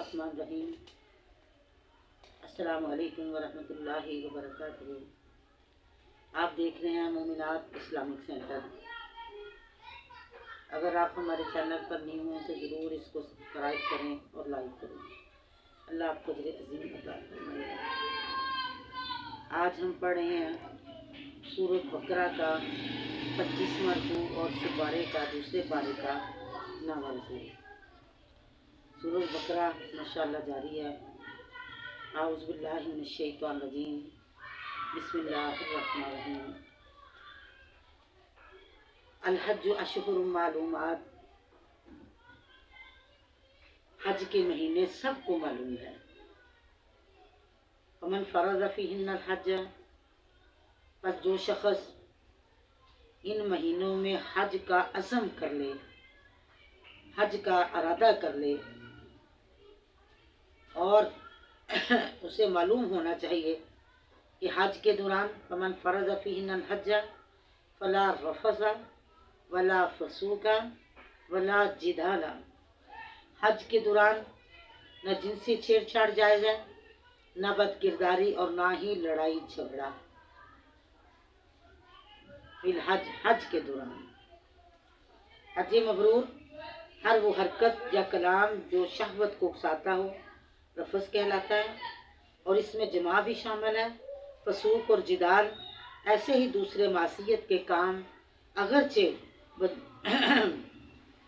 बिस्मिल्लाहिर्रहमानिर्रहीम। अस्सलामु अलैकुम वरहमतुल्लाहि वबरकातुहू। आप देख रहे हैं मोमिनात इस्लामिक सेंटर। अगर आप हमारे चैनल पर न्यू हैं तो ज़रूर इसको सब्सक्राइब करें और लाइक करें। अल्लाह आपको अजर अज़ीम अता फरमाए। आज हम पढ़ रहे हैं सूरत बकरा का 25वां रुकू और सुपारे का दूसरे पारे का 9वां रुकू। सूरत बकरा माशाअल्लाह जारी है। आऊज़ु बिल्लाहि मिनश शैतानिर रजीम। बिस्मिल्लाहिर्रहमानिर्रहीम। अल हज्जु अशहुरुम मालूमात। हज के महीने सबको मालूम है। फमन फरज़ फ़ीहिन्नल हज्ज, बस जो शख्स इन महीनों में हज का अज़म कर ले, हज का इरादा कर ले, और उसे मालूम होना चाहिए कि हज के दौरान फमन फरज़ फ़ीहिन्नल हज्ज फला रफ़ज़ वला फ़सूक़ वला जिदाल। हज के दौरान न जिनसी छेड़छाड़ जायज़ है, न बदकिरदारी और ना ही लड़ाई झगड़ा। फिर हज के दौरान हज मबरूर हर वो हरकत या कलाम जो शहवत को उकसाता हो रफ़ज़ कहलाता है, और इसमें जमा भी शामिल है। फसूक और जिदाल ऐसे ही दूसरे मासियत के काम अगरचे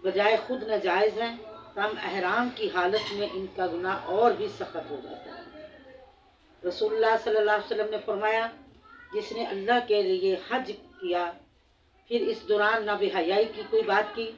बजाय खुद नाजायज़ हैं, तम अहराम की हालत में इनका गुनाह और भी सख्त हो जाता है। रसूलुल्लाह सल्लल्लाहु अलैहि वसल्लम ने फरमाया, जिसने अल्लाह के लिए हज किया फिर इस दौरान ना बेहयाई की कोई बात की,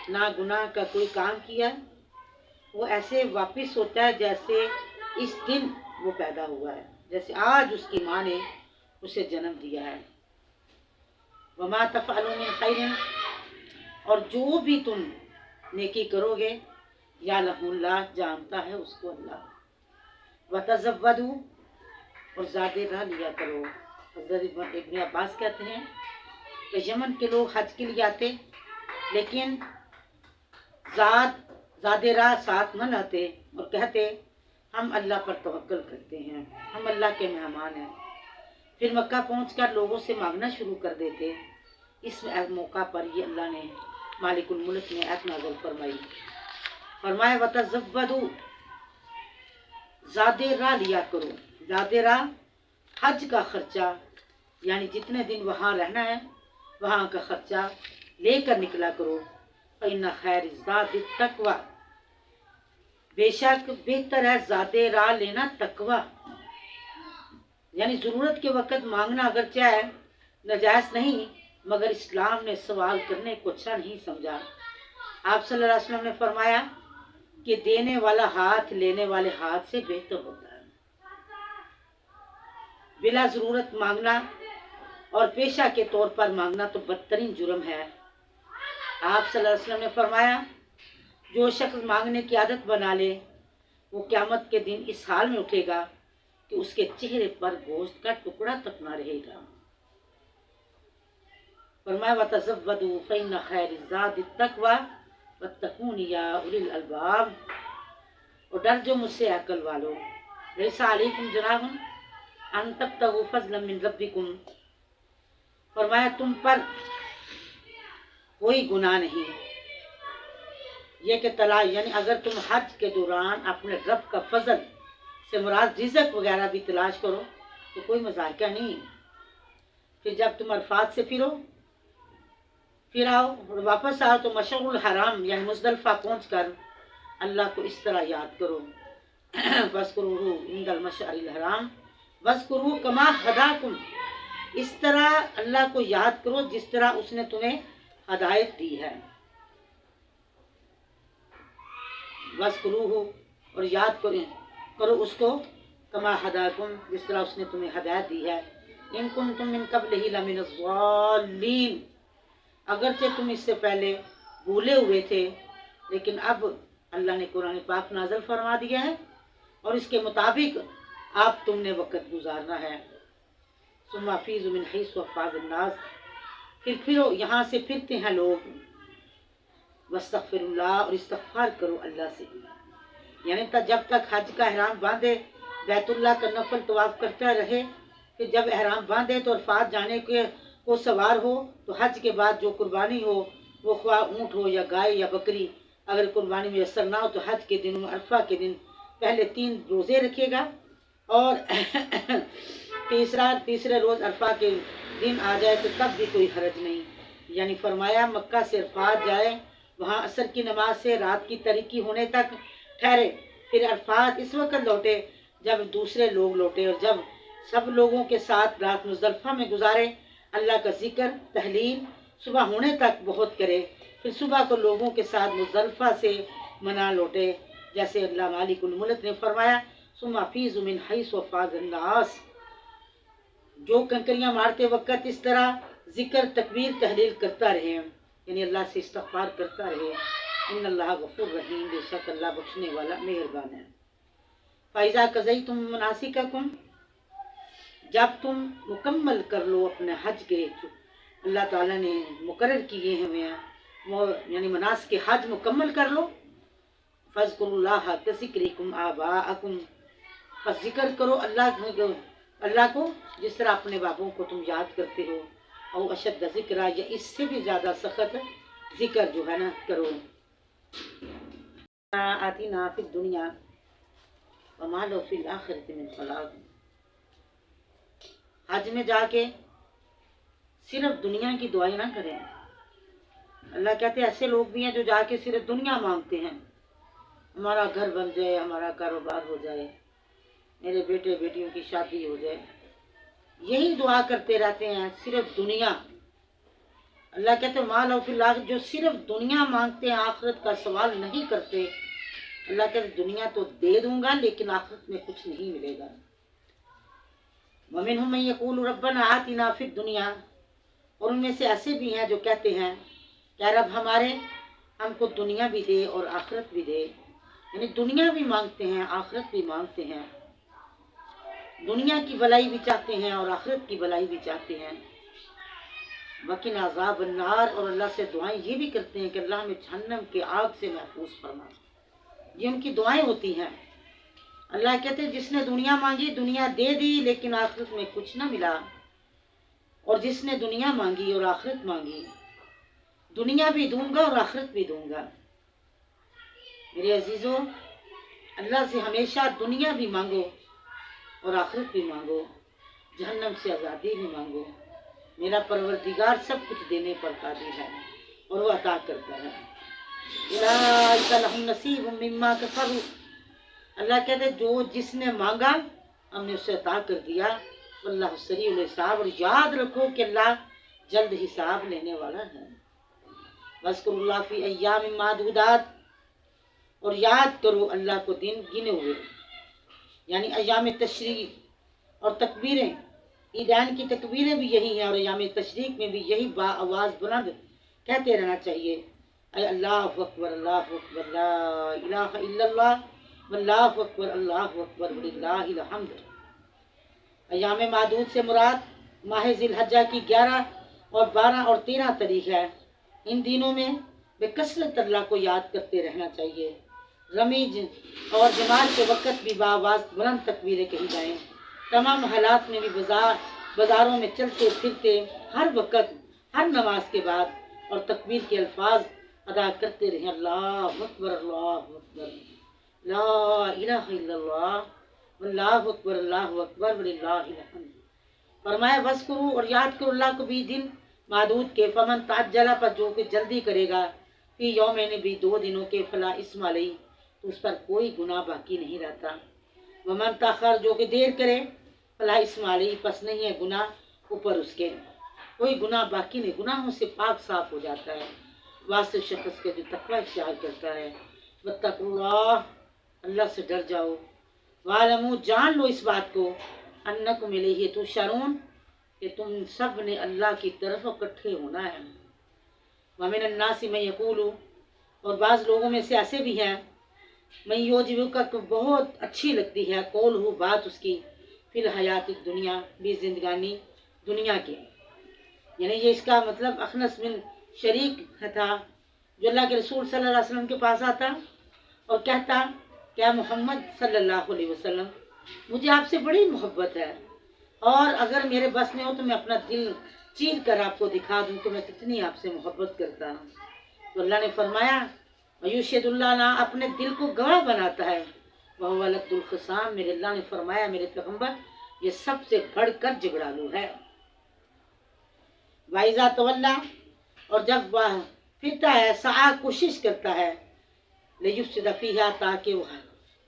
ना गुनाह का कोई काम किया, वो ऐसे वापस होता है जैसे इस दिन वो पैदा हुआ है, जैसे आज उसकी माँ ने उसे जन्म दिया है। वमा तफ़अलू मिन खैरिन, और जो भी तुम नेकी करोगे यालहुल्लाह, जानता है उसको अल्लाह। वतज़व्वदू, और ज़ादे राह लिया करो। हज़रत इब्न अब्बास कहते हैं कि यमन के लोग हज के लिए आते लेकिन ज़ादे राह साथ न लाते और कहते हम अल्लाह पर तवक्कल करते हैं, हम अल्लाह के मेहमान हैं। फिर मक्का पहुंचकर लोगों से मांगना शुरू कर देते। इस मौका पर ये अल्लाह ने मालिकुल मुल्क ने आयत नाज़िल फरमाई, फरमाया वतज़व्वदू, ज़ादे राह लिया करो। ज़ादे राह हज का खर्चा, यानी जितने दिन वहाँ रहना है वहाँ का खर्चा लेकर निकला करो। फ़इन्न खैर ज़ादि तक़वा, बेशक बेहतर है ज़ादे राह लेना तकवा। यानी ज़रूरत के वक़्त मांगना अगरचे है नाजायज़ नहीं, मगर इस्लाम ने सवाल करने को अच्छा नहीं समझा। आप सल्लल्लाहु अलैहि वसल्लम ने फरमाया कि देने वाला हाथ लेने वाले हाथ से बेहतर होता है। बिला ज़रूरत मांगना और पेशा के तौर पर मांगना तो बदतरीन जुर्म है। आप सल्लल्लाहु अलैहि वसल्लम ने फरमाया, जो शख्स मांगने की आदत बना ले वो क़यामत के दिन इस हाल में उठेगा कि उसके चेहरे पर गोश्त का टुकड़ा तक ना रहेगा। फरमाया वतज़व्वदू फ़इन्न खैर ज़ादि तक़वा वत्तक़ून या उलिल अलबाब, और डर जो मुझसे अक्ल वालों। लैसा अलैकुम जुनाहुन अन तब्तगू फ़ज़लन मिन रब्बिकुम, फरमाया तुम पर कोई गुनाह नहीं ये कि तला, यानी अगर तुम हज के दौरान अपने रब का फजल से मुराद रिज़्क़ वगैरह भी तलाश करो तो कोई मज़ाक़ा नहीं। फिर जब तुम अरफात से फिर आओ और वापस आओ तो मशअरुल हराम यानी मुज़दलिफ़ा पहुँच कर अल्लाह को इस तरह याद करो, वज़्कुरूहु इंदल मशअरिल हराम वज़्कुरूहु कमा हदाकुम, इस तरह अल्लाह को याद करो जिस तरह उसने तुम्हें हदायत दी है। वज़्कुरूहु, और याद करो उसको, कमा हदाकुम, जिस तरह उसने तुम्हें हदायत दी है। इन कुंतुम मिन क़ब्लिही लमिनज़्ज़ालिन, अगरचे तुम इससे पहले भूले हुए थे लेकिन अब अल्लाह ने कुरान पाक नाज़िल फरमा दिया है और इसके मुताबिक आप तुमने वक़्त गुजारना है। सुम्मा अफ़ीज़ू मिन हैसु अफ़ाज़न नास, फिरो यहाँ से फिरते हैं लोग। वस्तग़फिरुल्लाह, और इस्तग़फ़ार करो अल्लाह से। یعنی جب تک حج کا احرام باندھے بیت اللہ کا نفل طواف کرتا رہے، کہ جب احرام باندھے تو عرفات جانے کے کو سوار ہو تو حج کے بعد جو قربانی ہو وہ خواہ اونٹ ہو یا گائے یا بکری، اگر قربانی میسر نہ ہو تو حج کے دن عرفہ کے دن پہلے 3 روزے رکھے گا، اور تیسرے روز عرفہ کے دن آ جائے تو تب بھی کوئی حرج نہیں۔ یعنی فرمایا مکہ سے عرفات جائے، وہاں عصر کی نماز سے رات کی تاریکی ہونے تک ٹھہرے، پھر عرفات اس وقت لوٹے جب دوسرے لوگ لوٹے، اور جب سب لوگوں کے ساتھ رات مزدلفہ میں گزارے، اللہ کا ذکر تحلیل صبح ہونے تک بہت کرے، پھر صبح کو لوگوں کے ساتھ مزدلفہ سے منا لوٹے، جیسے اللہ مالک الملک نے فرمایا ثم افیضوا من حیث افاض الناس، جو کنکریاں مارتے وقت اس طرح ذکر تکبیر تحلیل کرتا رہے، یعنی اللہ سے استغفار کرتا رہے، ان اللہ غفور رحیم، بے شک اللہ بخشنے والا مہربان ہے۔ فَإِذَا قَضَيْتُم مَنَاسِكَكُم، جب تم مکمل کر لو اپنے حج کے، اللہ تعالیٰ نے مقرر کیے ہیں یعنی مناسک حج مکمل کر لو، فَاذْكُرُوا اللَّهَ كَذِكْرِكُمْ آبَاءَكُمْ، پس ذکر کرو اللہ کو جس طرح اپنے باپوں کو تم یاد کرتے ہو، او اشد ذکر، یا اس سے بھی زیادہ سخت ذکر جو ہے نا کرو۔ آتینا فی الدنیا وما لو فی الآخرۃ من خلاق، حج میں جا کے صرف دنیا کی دعائیں نہ کریں۔ اللہ کہتے ہیں ایسے لوگ بھی ہیں جو جا کے صرف دنیا مانگتے ہیں، ہمارا گھر بن جائے، ہمارا کاروبار ہو جائے، میرے بیٹے بیٹیوں کی شادی ہو جائے، یہی دعا کرتے رہتے ہیں صرف دنیا۔ اللہ کہتے ہیں ما لو فی الآخرۃ، جو صرف دنیا مانگتے ہیں، آخرت کا سوال نہیں کرتے، اللہ کہتے ہیں دنیا تو دے دوں گا لیکن آخرت میں کچھ نہیں ملے گا۔ وَمِنْهُمْ مَن يَقُولُ رَبَّنَا آتِنَا فِي الدُّنْيَا، اور ان میں سے ایسے بھی ہیں جو کہتے ہیں کہ رب ہمارے ہم کو دنیا بھی دے اور آخرت بھی دے، یعنی دنیا بھی مانگتے ہیں آخرت بھی مانگتے ہیں، دنیا کی بھلائی بھی چاہتے ہیں اور آخرت کی بھلائی بھی چاہتے ہیں۔ وَقِنَا عَذَابَ النَّارِ، اور اللہ سے دعائیں یہ بھی کرتے ہیں کہ اللہ ہمیں جہنم کے آگ سے محفوظ فرما، یہ ان کی دعائیں ہوتی ہیں۔ اللہ کہتے ہیں جس نے دنیا مانگی دنیا دے دی لیکن آخرت میں کچھ نہ ملا، اور جس نے دنیا مانگی اور آخرت مانگی، دنیا بھی دوں گا اور آخرت بھی دوں گا۔ میرے عزیزو، اللہ سے ہمیشہ دنیا بھی مانگو اور آخرت بھی مانگو، جہنم سے آزادی بھی مانگو، میرا پروردگار سب کچھ دینے پر قادر ہے اور وہ عطا کرتا ہے۔ اولئک لہم نصیب مما کسبوا، اللہ کہتے ہیں جو جس نے مانگا ہم نے اسے عطا کر دیا، واللہ سریع الحساب، اور یاد رکھو کہ اللہ جلد حساب لینے والا ہے۔ وَاذْكُرُوا اللَّهَ فِي أَيَّامٍ مَّعْدُودَاتٍ، اور یاد کرو اللہ کو دن گنے ہوئے، یعنی ایام تشریق اور تکبیریں، عیدین کی تکبیریں بھی یہی ہیں، اور ایام تشریق میں بھی یہی با آواز بلند کہتے رہنا چاہیے، اے اللہ اکبر اللہ اکبر لا الہ الا اللہ واللہ اکبر اللہ اکبر وللہ الحمد۔ ایام معدود سے مراد ماہ ذی الحجہ کی 11 اور 12 اور 13 تاریخ ہے، ان دنوں میں بے کثرت اللہ کو یاد کرتے رہنا چاہیے۔ رمیز اور جماعت کے وقت بھی بآواز بلند تکبیریں کہی جائیں، تمام حالات میں بھی بازاروں میں چلتے پھرتے ہر وقت ہر نماز کے بعد اور تکبیر کے الفاظ ادا کرتے رہیں، اللہ اکبر لا الہ الا اللہ واللہ اکبر وللہ الحمد۔ فرمایا وذکروا، اور یاد کرو اللہ کو بھی دن معدود کے، فمن تعجل، پر جو کہ جلدی کرے گا، فی یومین، بھی 2 دنوں کے، فلا اسم علیہ، تو اس پر کوئی گناہ باقی نہیں رہتا، ومن تاخر، جو کہ دیر کرے، فلا اسم علیہ، پس نہیں ہے گناہ اوپر اس کے، کوئی گناہ باقی نہیں، گناہوں سے پاک صاف ہو جاتا ہے واسطے شخص کے جو تقوی اختیار کرتا ہے۔ واتقوا اللہ، اللہ سے ڈر جاؤ، وَاعْلَمُوا، جان لو اس بات کو، انکم الیہ تحشرون، کہ تم سب نے اللہ کی طرف اکٹھے ہونا ہے۔ وَمِنَ النَّاسِ مَن یقول، اور بعض لوگوں میں سے ایسے بھی ہیں، من یعجبک، بہت اچھی لگتی ہے، قولہ، بات اس کی، فی الحیات الدنیا، بھی زندگانی دنیا کے، یعنی یہ اس کا مطلب اخنس بن شریک تھا، جو اللہ کے رسول صلی اللہ علیہ وسلم کے پاس آتا اور کہتا क्या मोहम्मद सल्लल्लाहु अलैहि वसल्लम, मुझे आपसे बड़ी मोहब्बत है, और अगर मेरे बस में हो तो मैं अपना दिल चीर कर आपको दिखा दूं कि मैं कितनी आपसे मोहब्बत करता हूँ। तो अल्लाह ने फरमाया, युशहिदुल्लाह ना अपने दिल को गवाह बनाता है, वह वलदुल खिसाम, मेरे अल्लाह ने फरमाया मेरे पैगम्बर ये सबसे बढ़कर झगड़ालू है। वाइजा तवल्ला, और जब वह फिरता है, सआ कोशिश करता है, लियुफ्सिद फीहा, ताकि वह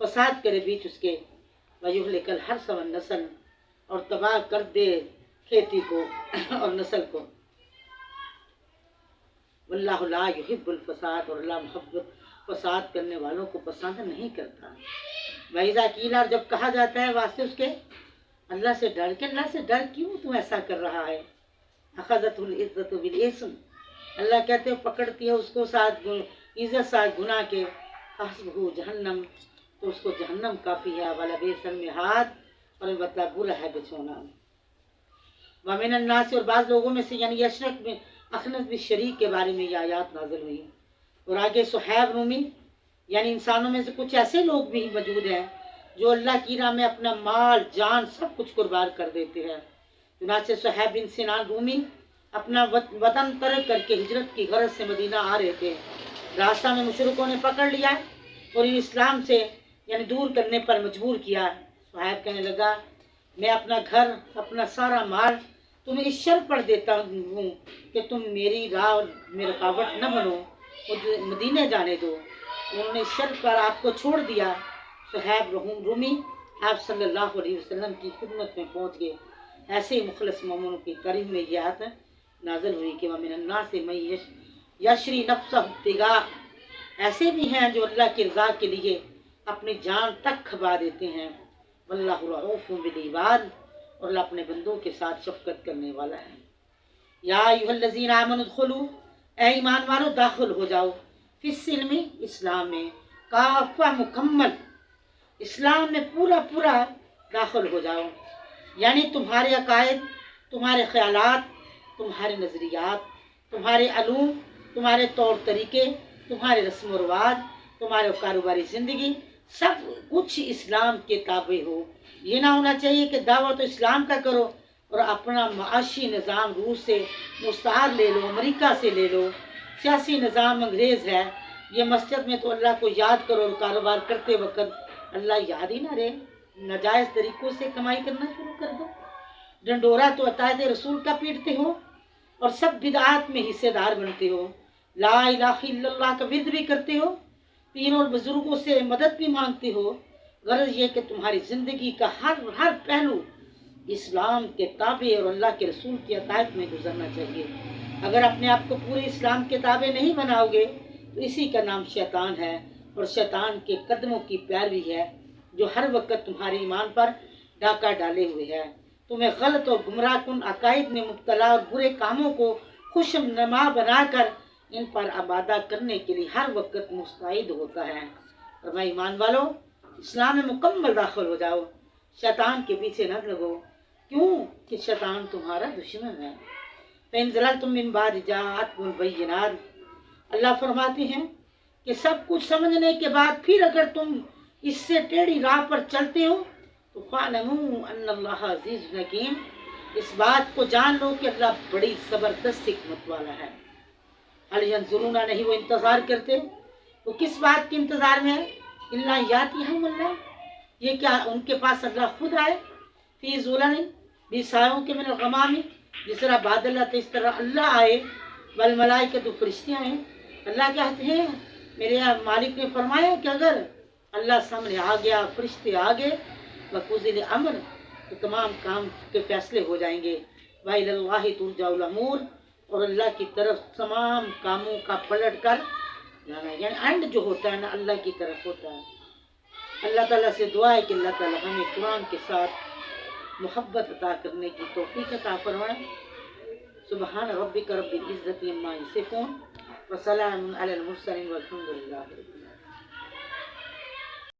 फसाद करे बीच उसके, वयुहलिकल हर्स वन नस्ल, और तबाह कर दे खेती को और नस्ल को। वल्लाहु ला युहिब्बुल फसाद, और अल्लाह मोहब्बत फसाद करने वालों को पसंद नहीं करता। वैजा कीला, जब कहा जाता है वास्ते उसके अल्लाह से डर के, अल्लाह से डर क्यों तू ऐसा कर रहा है, अखज़तहुल इज़्ज़तु बिल इस्म, अल्लाह कहते हैं पकड़ती है उसको साथ इज्जत साथ गुनाह के, हस्बुहु जहन्नम, तो उसको जहन्नम काफ़ी है, वाला बेसन में हाथ, और बता बुरा है बिछोना। वमिनन नास, और बाज़ लोगों में से, यानी अशरक में अखनस बिन शरीक के बारे में ये आयत नाज़िल हुई। और आगे सुहैब रूमी, यानी इंसानों में से कुछ ऐसे लोग भी मौजूद हैं जो अल्लाह की राह में अपना माल जान सब कुछ कुर्बान कर देते हैं। चुनांचे सुहैब बिन सिनान रूमी अपना वतन तर्क करके हिजरत की गरज से मदीना आ रहे थे। रास्ता में मुशरिकों ने पकड़ लिया और इस्लाम से यानी दूर करने पर मजबूर किया। सुहैब कहने लगा, मैं अपना घर, अपना सारा माल तुम्हें इस शर्त पर देता हूँ कि तुम मेरी राह में रुकावट न बनो, मुझे मदीने जाने दो। उन्होंने शर्त पर आपको छोड़ दिया। सुहैब रूमी आप सल्लल्लाहु अलैहि वसल्लम की खिदमत में पहुँच गए। ऐसे ही मुखलस मोमिनों की तारीफ में यह आयत नाज़िल हुई कि वमिनन नासि मन यशरी नफ्सहु इब्तिगा, ऐसे भी हैं जो अल्लाह की रज़ा के लिए अपनी जान तक खपा देते हैं। वल्लाहु रऊफ़ुन बिल इबाद, और अल्लाह अपने बंदों के साथ शफ़क़त करने वाला है। या अय्युहल्लज़ीना आमनु उदखुलू, ऐ ईमान वालों दाखिल हो जाओ, फिस्सिल्मी, इस्लाम में, काफ़ा मुकम्मल, इस्लाम में पूरा पूरा दाखिल हो जाओ। यानी तुम्हारे अकायद, तुम्हारे ख्यालात, तुम्हारे नज़रियात, तुम्हारे अलूम, तुम्हारे तौर तरीके, तुम्हारे रस्म व रिवाज, तुम्हारे कारोबारी ज़िंदगी, सब कुछ इस्लाम के ताबे हो। ये ना होना चाहिए कि दावा तो इस्लाम का करो और अपना माशी निज़ाम रूस से मुस्तार ले लो, अमेरिका से ले लो, सियासी निज़ाम अंग्रेज़ है। ये मस्जिद में तो अल्लाह को याद करो और कारोबार करते वक्त अल्लाह याद ही ना रहे, नाजायज़ तरीक़ों से कमाई करना शुरू कर दो। डंडोरा तो अतायद रसूल का पीटते हो और सब बिदआत में हिस्सेदार बनते हो। ला इलाहा इल्लल्लाह का विर्द भी करते हो, पीर और बुजुर्गों से मदद भी मांगते हो। गरज ये कि तुम्हारी ज़िंदगी का हर पहलू इस्लाम के ताबे और अल्लाह के रसूल की अतायत में गुजरना चाहिए। अगर अपने आप को पूरे इस्लाम के ताबे नहीं बनाओगे तो इसी का नाम शैतान है, और शैतान के कदमों की पैरवी है जो हर वक्त तुम्हारे ईमान पर डाका डाले हुए है, तुम्हें गलत और गुमराह कुन अकायद में मुब्तला और बुरे कामों को खुशनुमा बनाकर इन पर आबादा करने के लिए हर वक्त मुस्तैद होता है। और भाई ईमान वालों, इस्लाम में मुकम्मल दाखिल हो जाओ, शैतान के पीछे न लगो, क्यों कि शैतान तुम्हारा दुश्मन है। फ़इन ज़ललतुम मिन बादि जाअतकुमुल बय्यिनात, अल्लाह फरमाते हैं कि सब कुछ समझने के बाद फिर अगर तुम इससे टेढ़ी राह पर चलते हो तो फ़अलमू अन्नल्लाह अज़ीज़ुन हकीम, इस बात को जान लो कि अल्लाह बड़ी ज़बरदस्त हिकमत वाला है। हल यंज़ुरूना, नहीं वो इंतज़ार करते, तो किस बात के इंतज़ार में है? इल्ला यातिहुमुल्लाह, ये क्या उनके पास अल्लाह खुद आए, फ़ी ज़ुलल, बिसायों के मिनल गमामी, जिस तरह बादल आते इस तरह अल्लाह आए, वल मलाइकतु, फरिश्ते आए। अल्लाह कहते हैं, मेरे मालिक ने फरमाया कि अगर अल्लाह सामने आ गया, फरिश्ते आ गए, वकुज़िल अम्र, तो तमाम काम के फैसले हो जाएंगे। व इलल्लाहि तुरजउल उमूर, और अल्लाह की तरफ तमाम कामों का पलट कर जाना, यानी एंड जो होता है ना अल्लाह की तरफ होता है। अल्लाह ताला से दुआ है कि अल्लाह ताला हमें कुरान के साथ मोहब्बत अता करने की तौफीक अता फरमाए। सुबहान रब्बिक रब्बिल इज़्ज़ति अम्मा यसिफून व सलामुन अलल मुरसलीन वल्हम्दुलिल्लाहि।